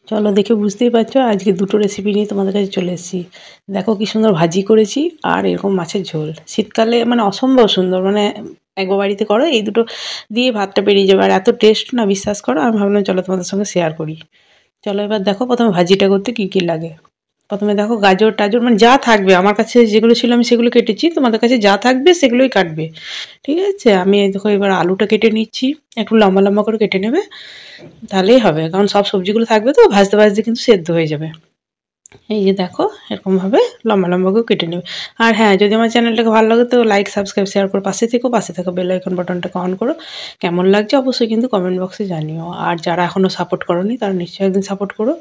চলো দেখে বুঝতেই পারছো আজকে দুটো রেসিপি নিয়ে তোমাদের কাছে চলে এসেছি। দেখো কি সুন্দর ভাজি করেছি আর এরকম মাছের ঝোল। শীতকালে মানে অসম্ভব সুন্দর, মানে একবার বাড়িতে করো এই দুটো দিয়ে ভাতটা বেরিয়ে যাবে, আর এত টেস্ট না, বিশ্বাস করো। আমি ভাবলাম চলো তোমাদের সঙ্গে শেয়ার করি। চলো এবার দেখো প্রথমে ভাজিটা করতে কি কি লাগে। প্রথমে দেখো গাজর টাজর মানে যা থাকবে, আমার কাছে যেগুলো ছিল আমি সেগুলো কেটেছি, তোমাদের কাছে যা থাকবে সেগুলোই কাটবে, ঠিক আছে। আমি এই দেখো এবার আলুটা কেটে নিচ্ছি, একটু লম্বা লম্বা করে কেটে নেবে, তাহলেই হবে, কারণ সব সবজিগুলো থাকবে তো ভাজতে ভাজতে কিন্তু সেদ্ধ হয়ে যাবে। এই যে দেখো এরকমভাবে লম্বা লম্বা করে কেটে নেবে। আর হ্যাঁ, যদি আমার চ্যানেলটাকে ভালো লাগে তো লাইক সাবস্ক্রাইব শেয়ার করে পাশে থাকা বেল আইকন বাটনটাকে অন করো। কেমন লাগছে অবশ্যই কিন্তু কমেন্ট বক্সে জানিও। আর যারা এখনও সাপোর্ট করোনি তারা নিশ্চয়ই একদিন সাপোর্ট করো।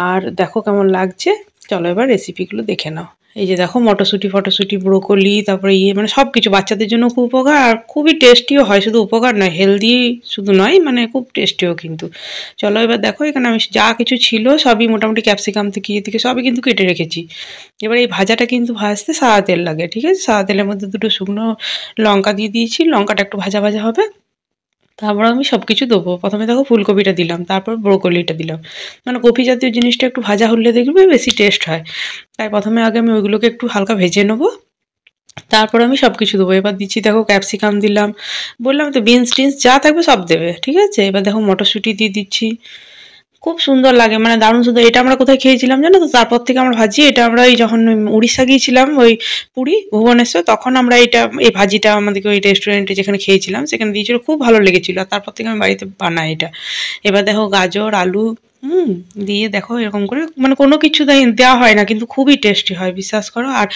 আর দেখো কেমন লাগছে। চলো এবার রেসিপিগুলো দেখে নাও। এই যে দেখো মটরশুঁটি ফটরশুঁটি ব্রোকলি, তারপরে মানে সব কিছু বাচ্চাদের জন্য খুব উপকার, আর খুবই টেস্টিও হয়। শুধু উপকার নয়, হেলদি শুধু নয়, মানে খুব টেস্টিও কিন্তু। চলো এবার দেখো এখানে আমি যা কিছু ছিল সবই মোটামুটি ক্যাপসিকাম থেকে ইয়ে থেকে সবই কিন্তু কেটে রেখেছি। এবার এই ভাজাটা কিন্তু ভাজতে সাদা তেল লাগে, ঠিক আছে। সাদা তেলের মধ্যে দুটো শুকনো লঙ্কা দিয়ে দিয়েছি, লঙ্কাটা একটু ভাজা ভাজা হবে। তারপর আমি সব কিছু দেবো। প্রথমে দেখো ফুলকপিটা দিলাম, তারপর ব্রোকলিটা দিলাম। মানে কপি জাতীয় জিনিসটা একটু ভাজা হলে দেখবে বেশি টেস্ট হয়। তাই প্রথমে আগে আমি ওইগুলোকে একটু হালকা ভেজে নেবো, তারপর আমি সব কিছু দেবো। এবার দিচ্ছি দেখো ক্যাপসিকাম দিলাম, বললাম তো বিনস টিনস যা থাকবে সব দেবে, ঠিক আছে। এবার দেখো মটরশুঁটি দিয়ে দিচ্ছি, খুব সুন্দর লাগে, মানে দারুণ সুন্দর। এটা আমরা কোথায় খেয়েছিলাম জানো তো, তারপর থেকে আমরা ভাজি এটা আমরা ওই যখন উড়িষ্যা গিয়েছিলাম, ওই পুরী ভুবনেশ্বর, তখন আমরা এই ভাজিটা আমাদেরকে ওই রেস্টুরেন্টে যেখানে খেয়েছিলাম সেখানে দিয়েছিল, খুব ভালো লেগেছিল। আর তারপর থেকে আমি বাড়িতে বানাই এটা। এবার দেখো গাজর আলু দিয়ে দেখো এরকম করে, মানে কোনো কিছু দেওয়া হয় না, কিন্তু খুবই টেস্টি হয়, বিশ্বাস করো। আর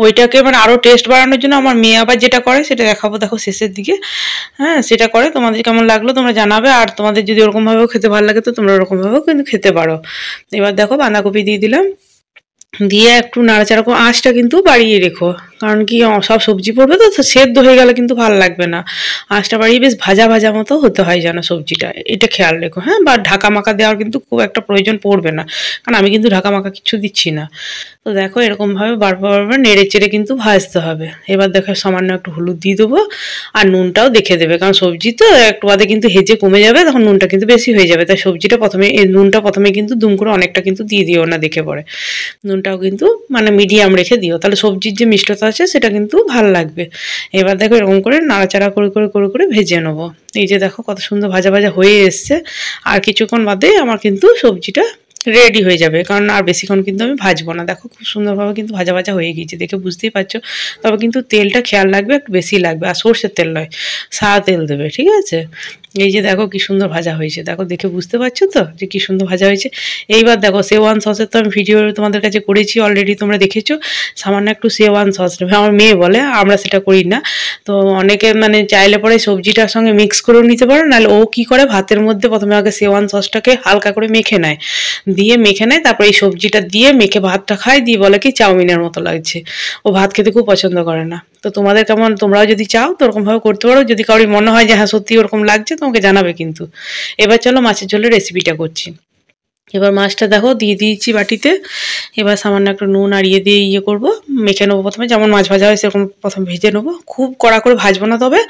ওইটাকে মানে আরও টেস্ট বাড়ানোর জন্য আমার মেয়ে আবার যেটা করে সেটা দেখাবো দেখো শেষের দিকে। হ্যাঁ, সেটা করে। তোমাদের কেমন লাগলো তোমরা জানাবে, আর তোমাদের যদি ওরকমভাবেও খেতে ভালো লাগে তো তোমরা ওরকমভাবেও কিন্তু খেতে পারো। এবার দেখো বাঁধাকপি দিয়ে দিলাম, দিয়ে একটু নাড়াচাড়া করে আঁচটা কিন্তু বাড়িয়ে রেখো, কারণ কি সব সবজি পড়বে তো, তো সেদ্ধ হয়ে গেলে কিন্তু ভালো লাগবে না। আঁচটা বাড়িয়ে বেশ ভাজা ভাজা মতো হতে হয় যেন সবজিটা, এটা খেয়াল রেখো। হ্যাঁ, বা ঢাকা মাখা দেওয়ার কিন্তু খুব একটা প্রয়োজন পড়বে না, কারণ আমি কিন্তু ঢাকা মাখা কিছু দিচ্ছি না। তো দেখো এরকমভাবে বারবার বারবার নেড়ে চেড়ে কিন্তু ভাজতে হবে। এবার দেখো সামান্য একটু হলুদ দিয়ে দেবো, আর নুনটাও দেখে দেবে, কারণ সবজি তো একটু বাদে কিন্তু হেজে কমে যাবে, তখন নুনটা কিন্তু বেশি হয়ে যাবে। তাই সবজিটা প্রথমে নুনটা প্রথমে কিন্তু দুম করে অনেকটা কিন্তু দিয়ে দিও না দেখে পরে। নুনটাও কিন্তু মানে মিডিয়াম রেখে দিও, তাহলে সবজির যে মিষ্টতা আছে সেটা কিন্তু ভালো লাগবে। এবার দেখো এরকম করে নাড়াচাড়া করে করে করে করে ভেজে নেবো। এই যে দেখো কত সুন্দর ভাজা ভাজা হয়ে এসছে, আর কিছুক্ষণ বাদে আমার কিন্তু সবজিটা রেডি হয়ে যাবে, কারণ আর বেশিক্ষণ কিন্তু আমি ভাজবো না। দেখো খুব সুন্দরভাবে কিন্তু ভাজা ভাজা হয়ে গিয়েছে, দেখে বুঝতেই পারছো। তবে কিন্তু তেলটা খেয়াল রাখবে, একটু বেশি লাগবে, আর সর্ষের তেল নয়, সাদা তেল দেবে, ঠিক আছে। এই যে দেখো কি সুন্দর ভাজা হয়েছে, দেখো দেখে বুঝতে পারছো তো যে কি সুন্দর ভাজা হয়েছে। এইবার দেখো সেওয়ান সসের তো আমি ভিডিও তোমাদের কাছে করেছি অলরেডি, তোমরা দেখেছো। সামান্য একটু সেওয়ান সস নেবে, আমার মেয়ে বলে, আমরা সেটা করি না। তো অনেকে মানে চাইলে পরে সবজিটার সঙ্গে মিক্স করেও নিতে পারো, নাহলে ও কি করে ভাতের মধ্যে প্রথমে আগে সেওয়ান সসটাকে হালকা করে মেখে নেয়, তারপরে এই সবজিটা দিয়ে মেখে ভাতটা খায়, দিয়ে বলে কি চাউমিনের মতো লাগছে। ও ভাত খেতে খুব পছন্দ করে না। তো তোমাদের কেমন, তোমরাও যদি চাও তো ওরকমভাবে করতে পারো, যদি কারোর মনে হয় যে হ্যাঁ সত্যি ওরকম লাগছে তোমাকে জানাবে কিন্তু। এবার চলো মাছের ঝোলের রেসিপিটা করছি। এবার মাছটা দেখো দিয়ে দিয়েছি বাটিতে। এবার সামান্য একটু নুন আর দিয়ে করবো, মেখে নেবো প্রথমে, যেমন মাছ ভাজা হয় সেরকম প্রথমে ভেজে নেবো। খুব কড়া করে ভাজবো না, তবে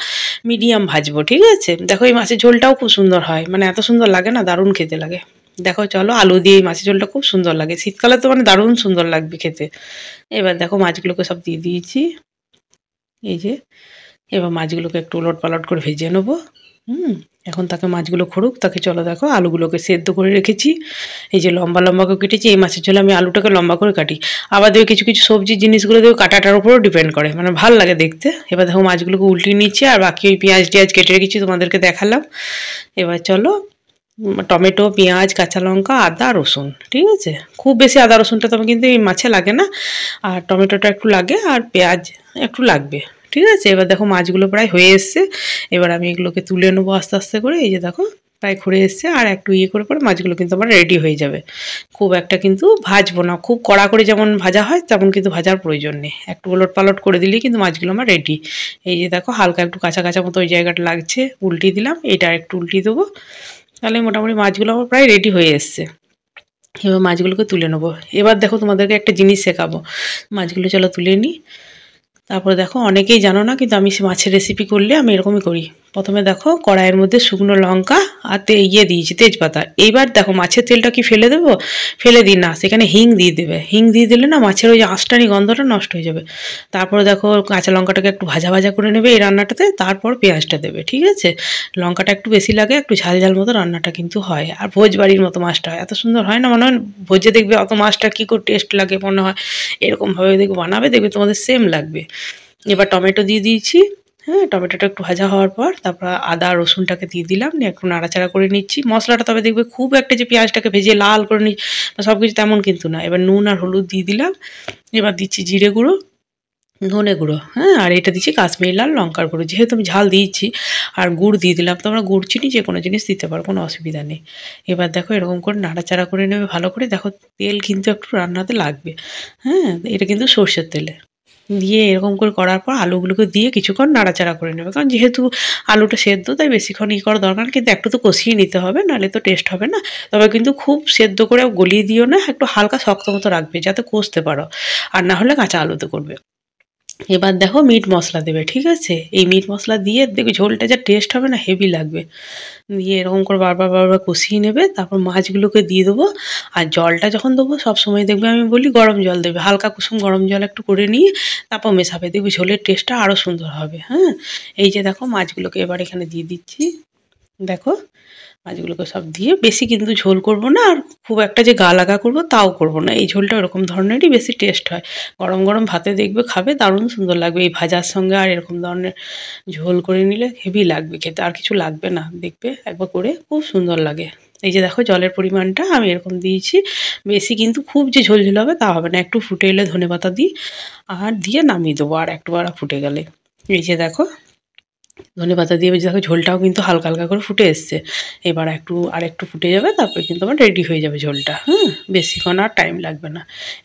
মিডিয়াম ভাজবো, ঠিক আছে। দেখো এই মাছের ঝোলটাও খুব সুন্দর হয়, মানে এত সুন্দর লাগে না, দারুণ খেতে লাগে। দেখো চলো আলু দিয়ে এই মাছের ঝোলটা খুব সুন্দর লাগে, শীতকালে তো মানে দারুণ সুন্দর লাগবে খেতে। এবার দেখো মাছগুলোকে সব দিয়ে দিয়েছি। এই যে এবার মাছগুলোকে একটু উলট পালট করে ভেজে নেবো। এখন তাকে মাছগুলো খড়ুক, তাকে চলো দেখো আলুগুলোকে সেদ্ধ করে রেখেছি। এই যে লম্বা লম্বা করে কেটেছি, এই মাছের ঝোলে আমি আলুটাকে লম্বা করে কাটি। আবার দেখো কিছু কিছু সবজির জিনিসগুলো দেখো কাটাটার উপরও ডিপেন্ড করে, মানে ভালো লাগে দেখতে। এবার দেখো মাছগুলোকে উল্টিয়ে নিচ্ছি, আর বাকি ওই পেঁয়াজ টিয়াজ কেটে রেখেছি তোমাদেরকে দেখালাম। এবার চলো টমেটো পেঁয়াজ কাঁচা লঙ্কা আদা রসুন, ঠিক আছে। খুব বেশি আদা রসুনটা তবে কিন্তু এই মাছে লাগে না, আর টমেটোটা একটু লাগে, আর পেঁয়াজ একটু লাগবে, ঠিক আছে। এবার দেখো মাছগুলো প্রায় হয়ে এসছে, এবার আমি এগুলোকে তুলে নেবো আস্তে আস্তে করে। এই যে দেখো প্রায় ঘুরে এসছে, আর একটু করে করে মাছগুলো কিন্তু আমার রেডি হয়ে যাবে। খুব একটা কিন্তু ভাজবো না, খুব কড়া করে যেমন ভাজা হয় তেমন কিন্তু ভাজার প্রয়োজন নেই, একটু ওলট পালট করে দিলেই কিন্তু মাছগুলো আমার রেডি। এই যে দেখো হালকা একটু কাঁচা কাঁচা মতো ওই জায়গাটা লাগছে, উল্টিয়ে দিলাম, এটা একটু উল্টিয়ে দেবো, তাহলে মোটামুটি মাছগুলো আমার প্রায় রেডি হয়ে এসছে। এবার মাছগুলোকে তুলে নেবো। এবার দেখো তোমাদেরকে একটা জিনিস শেখাবো, মাছগুলো চলো তুলে নিই। তারপরে দেখো অনেকেই জানো না, কিন্তু আমি মাছের রেসিপি করলে আমি এরকমই করি, প্রথমে দেখো কড়াইয়ের মধ্যে শুকনো লঙ্কা আর দিয়েছি তেজপাতা। এইবার দেখো মাছের তেলটা কি ফেলে দেবো? ফেলে দিই না, সেখানে হিং দিয়ে দেবে। হিং দিয়ে দিলে না মাছের ওই আঁশটানি গন্ধটা নষ্ট হয়ে যাবে। তারপরে দেখো কাঁচা লঙ্কাটাকে একটু ভাজা ভাজা করে নেবে এই রান্নাটাতে, তারপর পেঁয়াজটা দেবে, ঠিক আছে? লঙ্কাটা একটু বেশি লাগে, একটু ঝাল ঝাল মতো রান্নাটা কিন্তু হয়। আর ভোজ বাড়ির মতো মাছটা হয়, এত সুন্দর হয় না মনে হয় ভোজে দেখবে অত মাছটা কী করে টেস্ট লাগে মনে হয়। এরকমভাবে দেখবে বানাবে, দেখবে তোমাদের সেম লাগবে। এবার টমেটো দিয়ে দিয়েছি। হ্যাঁ, টমেটোটা একটু ভাজা হওয়ার পর তারপর আদা রসুনটাকে দিয়ে দিলাম, নিয়ে একটু নাড়াচাড়া করে নিচ্ছি। মশলাটা তবে দেখবে খুব একটা যে পেঁয়াজটাকে ভেজে লাল করে নিই সব কিছু তেমন কিন্তু না। এবার নুন আর হলুদ দিয়ে দিলাম। এবার দিচ্ছি জিরে গুঁড়ো, ধনে গুঁড়ো, হ্যাঁ, আর এটা দিচ্ছি কাশ্মীরি লাল লঙ্কার গুঁড়ো। যেহেতু আমি ঝাল দিয়েছি, আর গুড় দিয়ে দিলাম, তোমরা গুড় চিনি যে কোনো জিনিস দিতে পারো, কোনো অসুবিধা নেই। এবার দেখো এরকম করে নাড়াচাড়া করে নেবে ভালো করে। দেখো তেল কিন্তু একটু রান্নাতে লাগবে, হ্যাঁ, এটা কিন্তু সর্ষের তেলে দিয়ে এরকম করে করার পর আলুগুলোকে দিয়ে কিছুক্ষণ নাড়াচাড়া করে নেবে। কারণ যেহেতু আলুটা সেদ্ধ, তাই বেশিক্ষণ করা দরকার, কিন্তু একটু তো কষিয়ে নিতে হবে, নাহলে তো টেস্ট হবে না। তবে কিন্তু খুব সেদ্ধ করে গলিয়ে দিও না, একটু হালকা শক্ত মতো রাখবে যাতে কষতে পারো, আর না হলে কাঁচা আলুতে করবে। এবার দেখো মিট মশলা দেবে, ঠিক আছে? এই মিট মশলা দিয়ে দেখবে ঝোলটা যা টেস্ট হবে না, হেভি লাগবে। দিয়ে এরকম করে বারবার বারবার কষিয়ে নেবে, তারপর মাছগুলোকে দিয়ে দেবো। আর জলটা যখন দেবো সবসময় দেখবে আমি বলি গরম জল দেবে, হালকা কুসুম গরম জল একটু করে নিয়ে তারপর মেশাবে, দেখবি ঝোলের টেস্টটা আরও সুন্দর হবে। হ্যাঁ, এই যে দেখো মাছগুলোকে এবার এখানে দিয়ে দিচ্ছি। দেখো মাছগুলোকে সব দিয়ে বেশি কিন্তু ঝোল করব না, আর খুব একটা যে গা লাগা করবো তাও করব না। এই ঝোলটা ওরকম ধরনেরই বেশি টেস্ট হয়। গরম গরম ভাতে দেখবে খাবে দারুণ সুন্দর লাগবে এই ভাজার সঙ্গে, আর এরকম ধরনের ঝোল করে নিলে হেভি লাগবে খেতে, আর কিছু লাগবে না, দেখবে একবার করে খুব সুন্দর লাগে। এই যে দেখো জলের পরিমাণটা আমি এরকম দিয়েছি, বেশি কিন্তু খুব যে ঝোল ঝোল হবে তা হবে না। একটু ফুটে এলে ধনেপাতা দিই আর দিয়ে নামিয়ে দেবো, আর একটু আর ফুটে গেলে। এই যে দেখো ধনেপাতা দিয়ে দেখো ঝোলটাও কিন্তু হালকা হালকা করে ফুটে এসছে। এবার আর একটু ফুটে যাবে, তারপরে কিন্তু আমার রেডি হয়ে যাবে ঝোলটা। হ্যাঁ, বেশিক্ষণ আর টাইম লাগবে না।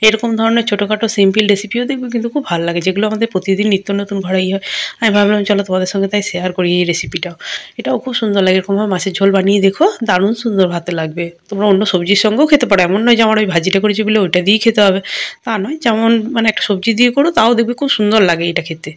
এরকম ধরনের ছোটোখাটো সিম্পল রেসিপিও দেখবে কিন্তু খুব ভালো লাগে, যেগুলো আমাদের প্রতিদিন নিত্য নতুন ঘরেই হয়। আমি ভাবলাম চলো তোমাদের সঙ্গে তাই শেয়ার করি এই রেসিপিটাও। এটাও খুব সুন্দর লাগে, এরকমভাবে মাছের ঝোল বানিয়ে দেখো, দারুণ সুন্দর ভাতে লাগবে। তোমরা অন্য সবজির সঙ্গেও খেতে পারো, এমন নয় যে আমার ওই ভাজিটা করেছি বলে ওইটা দিয়েই খেতে হবে, তা নয়। যেমন মানে একটা সবজি দিয়ে করো তাও দেখবে খুব সুন্দর লাগে এটা খেতে।